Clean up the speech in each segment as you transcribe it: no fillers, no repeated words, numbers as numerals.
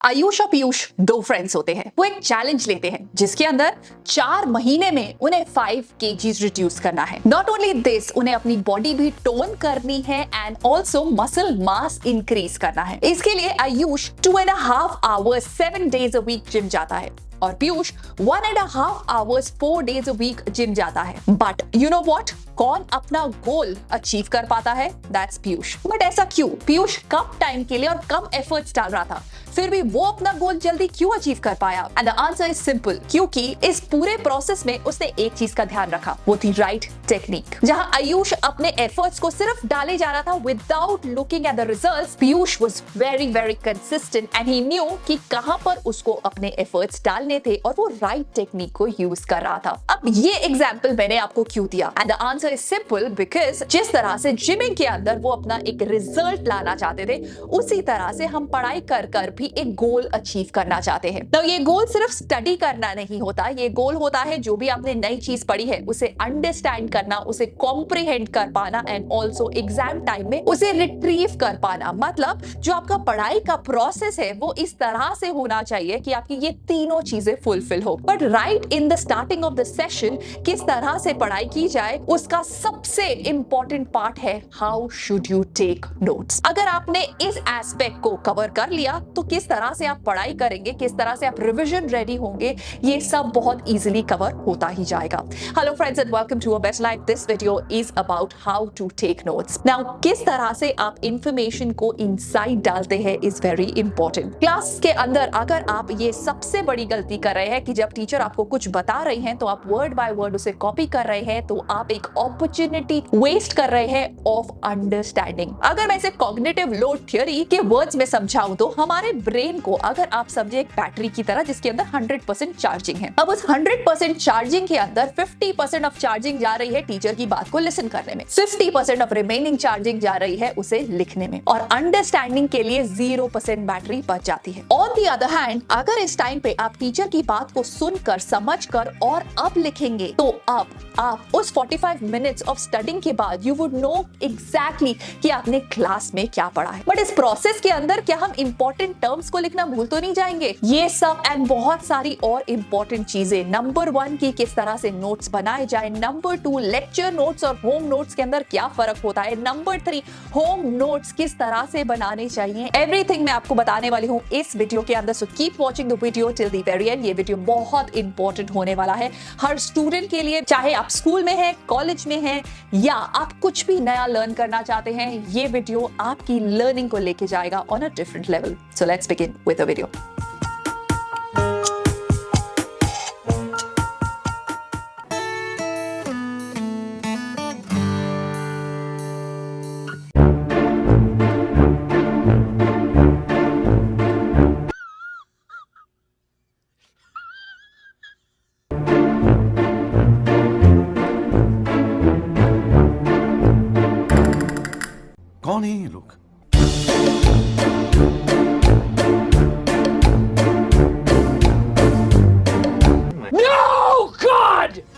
आयुष और पीयूष दो फ्रेंड्स होते हैं। वो एक चैलेंज लेते हैं जिसके अंदर 4 महीने में उन्हें 5 kg रिड्यूस करना है। नॉट ओनली दिस, उन्हें अपनी बॉडी भी टोन करनी है and also muscle mass increase करना है। इसके लिए Ayush 2.5 hours 7 days a week gym जाता है और Piyush 1.5 hours 4 days a week gym जाता है। बट यू नो व्हाट, कौन अपना गोल अचीव कर पाता है? दैट्स पीयूष। बट ऐसा क्यों? पीयूष कम टाइम के लिए और कम एफर्ट्स डाल रहा था, फिर भी वो अपना गोल जल्दी क्यों अचीव कर पाया? And the answer is simple, क्योंकि इस पूरे प्रोसेस में उसने एक चीज का ध्यान रखा, वो थी राइट टेक्निक। जहां आयुष अपने एफर्ट्स को सिर्फ डाले जा रहा था without looking at the results, Piyush was very consistent and he new कि कहां पर उसको अपने एफर्ट्स डालने थे और वो राइट टेक्निक को यूज कर रहा था। अब ये एग्जांपल मैंने आपको क्यों दिया? And the answer is simple, because जिस तरह से जिमिंग के अंदर वो अपना एक रिजल्ट लाना चाहते थे, उसी तरह से हम पढ़ाई कर भी एक गोल अचीव करना चाहते हैं। तो ये गोल सिर्फ स्टडी करना नहीं होता, ये गोल होता है जो भी आपने नई चीज पढ़ी है उसे अंडरस्टैंड करना, उसे कॉम्प्रिहेंड कर पाना एंड ऑल्सो एग्जाम टाइम में उसे रिट्रीव कर पाना। मतलब जो आपका पढ़ाई का प्रोसेस है वो इस तरह से होना चाहिए कि आपकी ये तीनों चीजें फुलफिल हो। But right in the starting of the session किस तरह से पढ़ाई की जाए, उसका सबसे इंपॉर्टेंट पार्ट है how should you take notes. अगर आपने इस एस्पेक्ट को कवर कर लिया तो किस तरह से आप पढ़ाई करेंगे, किस तरह से आप रिवीजन रेडी होंगे, ये सब बहुत इजीली कवर होता ही जाएगा। Hello friends and welcome to a best life. This video is about how to take notes. Now किस तरह से आप इंफॉर्मेशन को इनसाइड डालते हैं इज वेरी इंपॉर्टेंट। क्लास के अंदर अगर आप ये सबसे बड़ी गलती कर रहे हैं कि जब टीचर आपको कुछ बता रही हैं तो आप वर्ड बाय वर्ड उसे कॉपी कर रहे हैं, तो आप एक अपॉर्चुनिटी वेस्ट कर रहे हैं ऑफ अंडरस्टैंडिंग। अगर मैं इसे कॉग्निटिव लोड थ्योरी के वर्ड्स में समझाऊं तो हमारे ब्रेन को अगर आप समझे एक बैटरी की तरह जिसके अंदर 100% चार्जिंग है, अब उस 100% चार्जिंग के अंदर 50% ऑफ चार्जिंग जा रही है टीचर की बात को लिसन करने में, 50% ऑफ रिमेनिंग चार्जिंग जा रही है उसे लिखने में, और अंडरस्टैंडिंग के लिए 0% बैटरी बच जाती है। ऑन द अदर हैंड, अगर इस टाइम पे आप टीचर की बात को सुनकर समझकर और अब लिखेंगे तो अब आप उस 45 मिनट्स ऑफ स्टडिंग के बाद यू वुड नो एग्जैक्टली कि आपने क्लास में क्या पढ़ा है। बट इस प्रोसेस के अंदर क्या हम इंपॉर्टेंट टर्म्स को लिखना भूल तो नहीं जाएंगे? ये सब एंड बहुत सारी और इंपॉर्टेंट चीजें, नंबर 1 की किस तरह से नोट्स बनाए जाए, नंबर 2 लेक्चर नोट्स और होम नोट्स के अंदर क्या फर्क होता है, नंबर 3 होम नोट्स किस तरह से बनाने चाहिए, एवरीथिंग मैं आपको बताने वाली हूँ इस वीडियो के अंदर। So keep watching the video till the very and. ये वीडियो बहुत इंपॉर्टेंट होने वाला है हर स्टूडेंट के लिए, चाहे आप स्कूल में हैं, कॉलेज में हैं या आप कुछ भी नया लर्न करना चाहते हैं। ये वीडियो आपकी लर्निंग को लेके जाएगा on a different level. So let's begin with the video. कौन है ये लोग?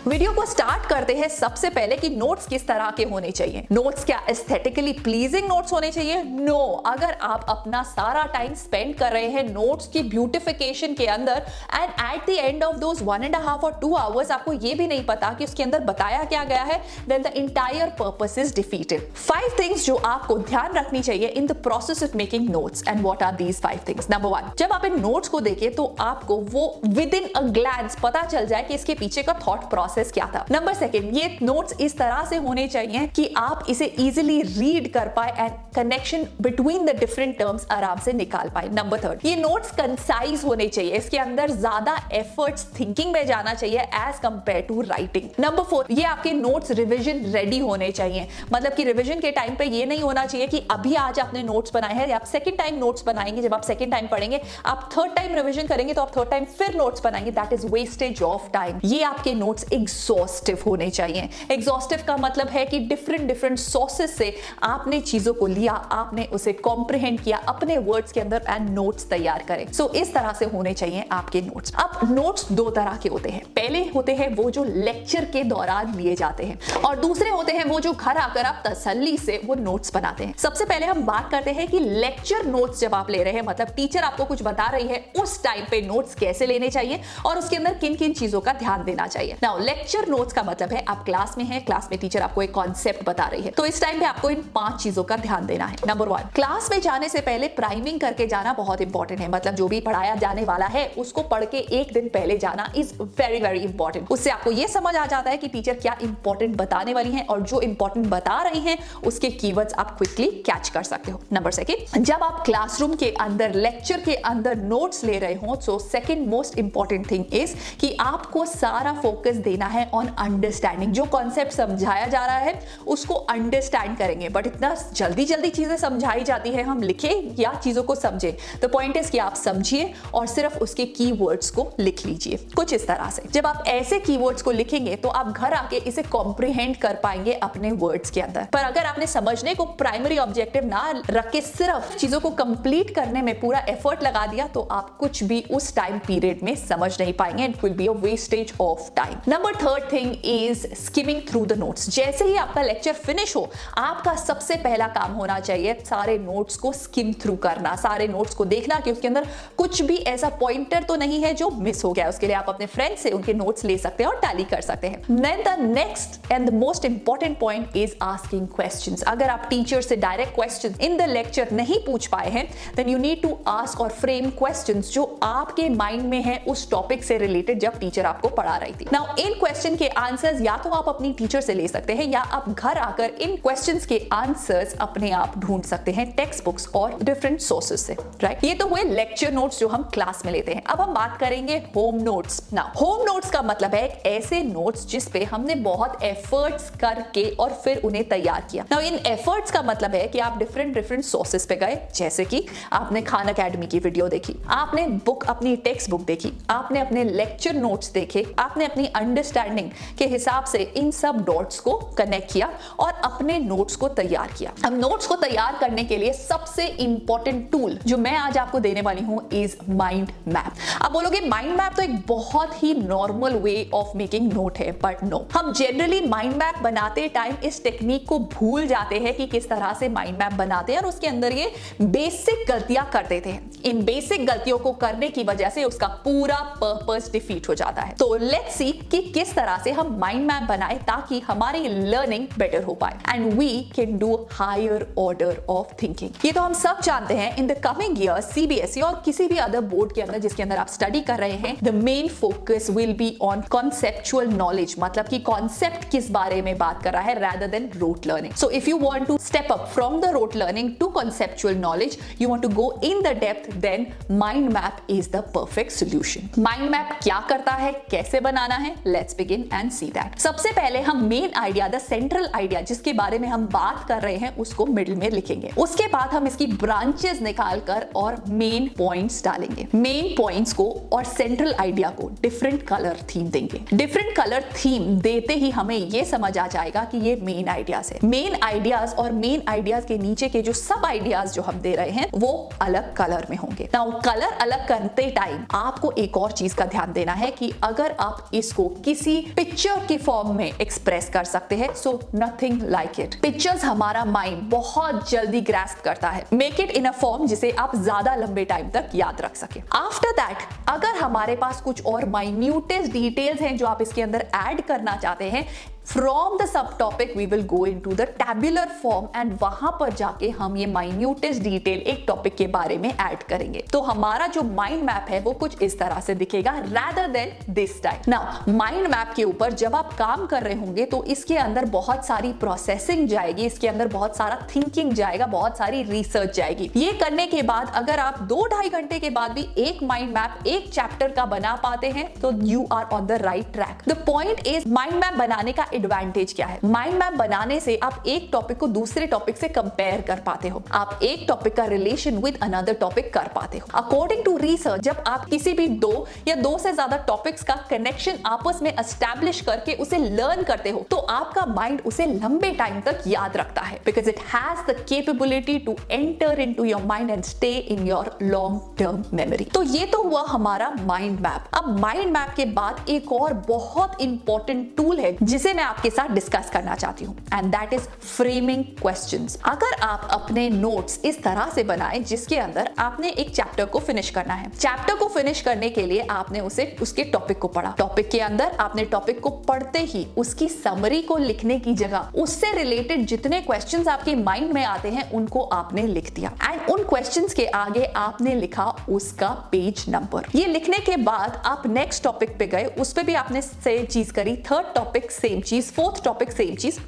वीडियो को स्टार्ट करते हैं सबसे पहले कि नोट्स किस तरह के होने चाहिए। नोट्स क्या एस्थेटिकली प्लीजिंग नोट्स होने चाहिए? नो। अगर आप अपना सारा टाइम स्पेंड कर रहे हैं नोट्स की ब्यूटिफिकेशन के अंदर and at the end of those 1.5 और 2 hours आपको ये भी नहीं पता कि उसके अंदर बताया क्या गया है, then the entire purpose is defeated. 5 things जो आपको ध्यान रखनी चाहिए in the process of making notes. And what are these 5 things? Number 1, जब आप इन नोट्स को देखें तो आपको वो विद इन अ ग्लैंस पता चल जाए कि इसके पीछे का थॉट प्रोसेस क्या था। नंबर 2, ये नोट्स इस तरह से होने चाहिए कि आप इसे इजीली रीड कर पाए and connection between the different terms आराम से निकाल पाए। नंबर 3, ये नोट्स कंसाइज होने चाहिए, इसके अंदर ज्यादा एफर्ट्स थिंकिंग में जाना चाहिए as compare to writing. Number 4, ये आपके नोट्स रिवीजन रेडी होने चाहिए, मतलब कि रिवीजन के टाइम पे ये नहीं होना चाहिए कि अभी आज आपने नोट्स बनाए हैं, आप सेकंड टाइम नोट्स बनाएंगे, जब आप सेकंड टाइम पढ़ेंगे आप थर्ड टाइम रिवीजन करेंगे तो आप थर्ड टाइम फिर नोट्स बनाएंगे, that is wastage of time. ये आपके नोट्स एग्जॉस्टिव होने चाहिए। चाहिए। एग्जॉस्टिव का मतलब है कि डिफरेंट सोर्सेस से आपने चीजों को लिया, आपने उसे कॉम्प्रिहेंड किया अपने वर्ड्स के अंदर एंड नोट्स तैयार करें। सो इस तरह से होने चाहिए आपके नोट्स। अब नोट्स दो तरह के होते हैं, पहले होते हैं वो जो लेक्चर के दौरान लिए जाते हैं और दूसरे होते हैं वो जो घर आकर आप तसल्ली से वो नोट्स बनाते हैं। सबसे पहले हम बात करते हैं कि लेक्चर नोट्स जब आप ले रहे हैं, मतलब टीचर आपको कुछ बता रही है, उस टाइम पे नोट्स कैसे लेने चाहिए और उसके अंदर किन किन चीजों का ध्यान देना चाहिए। नाउ लेक्चर नोट्स का मतलब है आप क्लास में हैं, क्लास में टीचर आपको एक कॉन्सेप्ट बता रही है, तो इस टाइम पे आपको इन 5 चीजों का ध्यान देना है। नंबर 1, क्लास में जाने से पहले प्राइमिंग करके जाना बहुत इंपॉर्टेंट है। मतलब जो भी पढ़ाया जाने वाला है उसको पढ़ के एक दिन पहले जाना इज वेरी इंपॉर्टेंट। उससे आपको यह समझ आ जाता है कि टीचर क्या इंपॉर्टेंट बताने वाली है और जो इंपॉर्टेंट बता रही हैं उसके कीवर्ड्स आप क्विकली कैच कर सकते हो। नंबर 2, जब आप क्लासरूम के अंदर लेक्चर के अंदर नोट्स ले रहे हो, so second most important thing is कि आपको सारा फोकस देना है ऑन अंडरस्टैंडिंग। जो कॉन्सेप्ट समझाया जा रहा है उसको अंडरस्टैंड करेंगे, बट इतना जल्दी चीजें समझाई जाती है, हम लिखे या चीजों को समझे। द पॉइंट इज कि आप समझिए और सिर्फ उसके कीवर्ड्स को लिख लीजिए कुछ इस तरह से। जब आप ऐसे कीवर्ड्स को लिखेंगे तो आप घर आके इसे कॉम्प्रिहेंड कर पाएंगे अपने वर्ड्स के अंदर। पर अगर आपने समझने को प्राइमरी ऑब्जेक्टिव ना रख के सिर्फ चीजों को कंप्लीट करने में पूरा एफर्ट लगा दिया तो आप कुछ भी उस टाइम पीरियड में समझ नहीं पाएंगे। It will be a wastage of time. Number 3 thing is skimming through the notes. जैसे ही आपका लेक्चर फिनिश हो, आपका सबसे पहला काम होना चाहिए सारे नोट्स को स्किम थ्रू करना, सारे नोट्स को देखना कि उसके अंदर कुछ भी ऐसा पॉइंटर तो नहीं है जो मिस हो गया। उसके लिए आप अपने फ्रेंड से उनके नोट्स ले सकते हैं और टैली कर सकते हैं। Then the next and the most important point is asking questions. अगर आप टीचर से direct question in the lecture नहीं पूछ पाए हैं, then you need to ask और फ्रेम क्वेश्चंस जो आपके माइंड में है उस टॉपिक से रिलेटेड जब टीचर आपको पढ़ा रही थी। नाउ इन क्वेश्चन के आंसर्स या तो आप अपनी टीचर से ले सकते हैं या आप घर आकर इन क्वेश्चंस के आंसर्स अपने आप ढूंढ सकते हैं टेक्स्ट बुक्स और डिफरेंट सोर्सेस से, राइट। ये तो हुए लेक्चर नोट्स जो हम क्लास में लेते हैं। अब हम बात करेंगे home notes. Now home notes का मतलब है ऐसे नोट्स जिस पे हमने बहुत एफर्ट्स करके और फिर उन्हें तैयार किया। नाउ इन एफर्ट्स का मतलब है कि आप डिफरेंट सोर्सेस पे गए, जैसे कि आपने खान अकेडमी की वीडियो देखी, आपने बुक अपनी टेक्स्ट बुक देखी, आपने अपने लेक्चर नोट्स देखे, आपने अपनी अंडरस्टैंडिंग के हिसाब से इन सब डॉट्स को कनेक्ट किया और अपने नोट्स को तैयार किया। अब नोट्स को तैयार करने के लिए सबसे इंपॉर्टेंट टूल जो मैं आज आपको देने वाली हूं इज माइंड मैप। आप बोलोगे माइंड मैप तो एक बहुत ही normal way of making note है, बट नो, हम जनरली माइंड मैप बनाते टाइम इस टेक्निक को भूल जाते हैं कि किस तरह से माइंड मैप बनाते हैं और उसके अंदर ये बेसिक गलतियां कर देते हैं। इन बेसिक गलतियों को करने की वजह से उसका पूरा पर्पस डिफीट हो जाता है। तो लेट्स सी कि किस तरह से हम माइंड मैप बनाए ताकि हमारी लर्निंग बेटर हो पाए and we can do higher order of thinking. ये तो हम सब जानते हैं in the coming year CBSE और किसी भी अदर बोर्ड के अंदर जिसके अंदर आप स्टडी कर रहे हैं, the main focus will be on conceptual knowledge, मतलब कि कॉन्सेप्ट किस बारे में बात कर रहा है rather than rote learning. So if you want to step up from the rote learning to conceptual knowledge, you want to go in the depth, then mind map is the perfect solution. Mind map क्या करता है, कैसे बनाना है? Let's begin and see that. सबसे पहले हम main idea, the central idea जिसके बारे में हम बात कर रहे हैं उसको मिडिल में लिखेंगे। उसके बाद हम इसकी ब्रांचेस निकाल कर और मेन पॉइंट्स डालेंगे। मेन पॉइंट्स को और सेंट्रल आइडिया को डिफरेंट कलर थीम देंगे। डिफरेंट कलर थीम देते ही हमें यह समझ आ जाएगा कि ये मेन आइडियाज है। मेन आइडियाज और मेन आइडियाज के नीचे के जो सब आइडियाज जो हम दे रहे हैं वो अलग कलर में होंगे। नाउ कलर अलग करते टाइम आपको एक और चीज का ध्यान देना है कि अगर आप इसको किसी पिक्चर की फॉर्म में एक्सप्रेस कर सकते हैं, so nothing like it. Pictures हमारा माइंड बहुत जल्दी ग्रास्प करता है। Make it in a form जिसे आप ज्यादा लंबे टाइम तक याद रख सके। आफ्टर दैट अगर हमारे पास कुछ और माइन्यूटेस्ट डिटेल्स हैं जो आप इसके अंदर ऐड करना चाहते हैं, From the subtopic we will go into the tabular form and वहां पर जाके हम ये minutest detail एक टॉपिक के बारे में ऐड करेंगे। तो हमारा जो माइंड मैप है वो कुछ इस तरह से दिखेगा rather than this type। Now mind map के ऊपर जब आप काम कर रहे होंगे तो इसके अंदर बहुत सारी प्रोसेसिंग जाएगी, इसके अंदर बहुत सारा थिंकिंग जाएगा, बहुत सारी रिसर्च जाएगी। ये करने के बाद अगर आप 2-2.5 घंटे के बाद भी एक माइंड मैप एक चैप्टर का बना पाते हैं तो you are on the right track. The point is mind map बनाने का एडवांटेज क्या है? माइंड मैप बनाने से आप एक टॉपिक को दूसरे टॉपिक से कंपेयर कर पाते हो, आप एक टॉपिक का रिलेशन विद अनदर टॉपिक कर पाते हो। अकॉर्डिंग टू रिसर्च, जब आप किसी भी दो या दो से ज्यादा टॉपिक्स का कनेक्शन आपस में एस्टैब्लिश करके उसे लर्न करते हो तो आपका माइंड उसे लंबे टाइम तक याद रखता है, because it has the capability to enter into your mind and stay in your long term memory. तो ये तो हुआ हमारा माइंड मैप। अब माइंड मैप के बाद एक और बहुत इंपॉर्टेंट टूल है जिसे मैं आपके साथ डिस्कस करना चाहती हूँ, and that is framing questions. अगर आप अपने नोट्स इस तरह से बनाएं जिसके अंदर आपने एक चैप्टर को फिनिश करना है, चैप्टर को फिनिश करने के लिए आपने उसे उसके टॉपिक को पढ़ा, टॉपिक के अंदर आपने टॉपिक को पढ़ते ही उसकी समरी को लिखने की जगह उससे रिलेटेड जितने क्वेश्चंस आपके माइंड में आते हैं उनको आपने लिख दिया, एंड उन क्वेश्चंस के आगे आपने लिखा उसका पेज नंबर। ये लिखने के बाद आप नेक्स्ट टॉपिक पे गए, उस पे भी आपने सेम चीज करी, थर्ड टॉपिक सेम चीज, फोर्थ टॉपिक सेम चीज।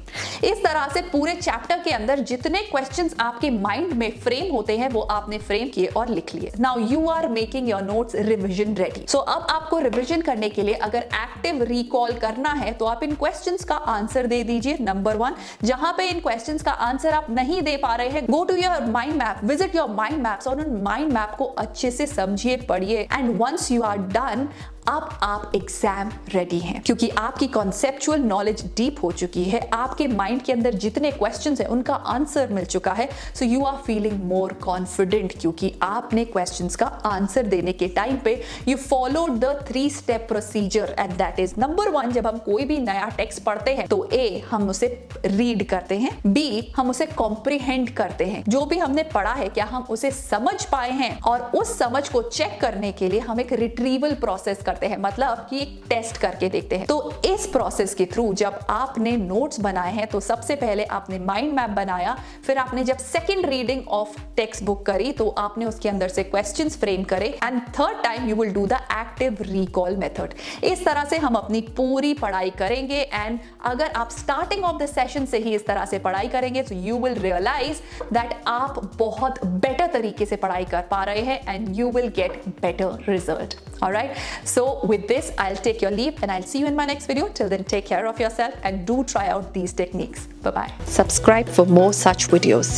इस तरह से पूरे चैप्टर के अंदर जितने क्वेश्चंस आपके माइंड में फ्रेम होते हैं वो आपने फ्रेम किए और लिख लिए। Now you are making your notes revision ready. So अब आपको रिविजन करने के लिए अगर एक्टिव रिकॉल करना है तो आप इन क्वेश्चंस का आंसर दे दीजिए। नंबर 1, जहां पे इन क्वेश्चंस का आंसर आप नहीं दे पा रहे हैं, go to your mind map, visit your mind maps और उन माइंड मैप को अच्छे से समझिए, पढ़िए, and once you are done अब आप एग्जाम रेडी हैं, क्योंकि आपकी कॉन्सेप्चुअल नॉलेज डीप हो चुकी है, आपके माइंड के अंदर जितने क्वेश्चंस हैं उनका आंसर मिल चुका है। So you are feeling more confident, क्योंकि आपने क्वेश्चंस का आंसर देने के टाइम पे you followed the 3 step procedure, and that is number 1, जब हम कोई भी नया टेक्स्ट पढ़ते हैं तो ए हम उसे रीड करते हैं, बी हम उसे कॉम्प्रिहेंड करते हैं, जो भी हमने पढ़ा है क्या हम उसे समझ पाए हैं, और उस समझ को चेक करने के लिए हम एक रिट्रीवल प्रोसेस करते हैं, मतलब कि एक टेस्ट करके देखते हैं। तो इस प्रोसेस के थ्रू जब आपने नोट्स बनाए हैं तो सबसे पहले आपने माइंड मैप बनाया, फिर आपने जब second reading of text book करी तो आपने उसके अंदर से क्वेश्चंस फ्रेम करे, and third time you will do the active recall method. इस तरह से हम अपनी पूरी पढ़ाई करेंगे, एंड अगर आप स्टार्टिंग ऑफ द सेशन से ही इस तरह से पढ़ाई करेंगे तो यू विल रियलाइज दैट आप बहुत बेटर तरीके से पढ़ाई कर पा रहे हैं, and you will get better result. Alright, so with this I'll take your leave and I'll see you in my next video. Till then, take care of yourself and do try out these techniques. Bye bye. Subscribe for more such videos.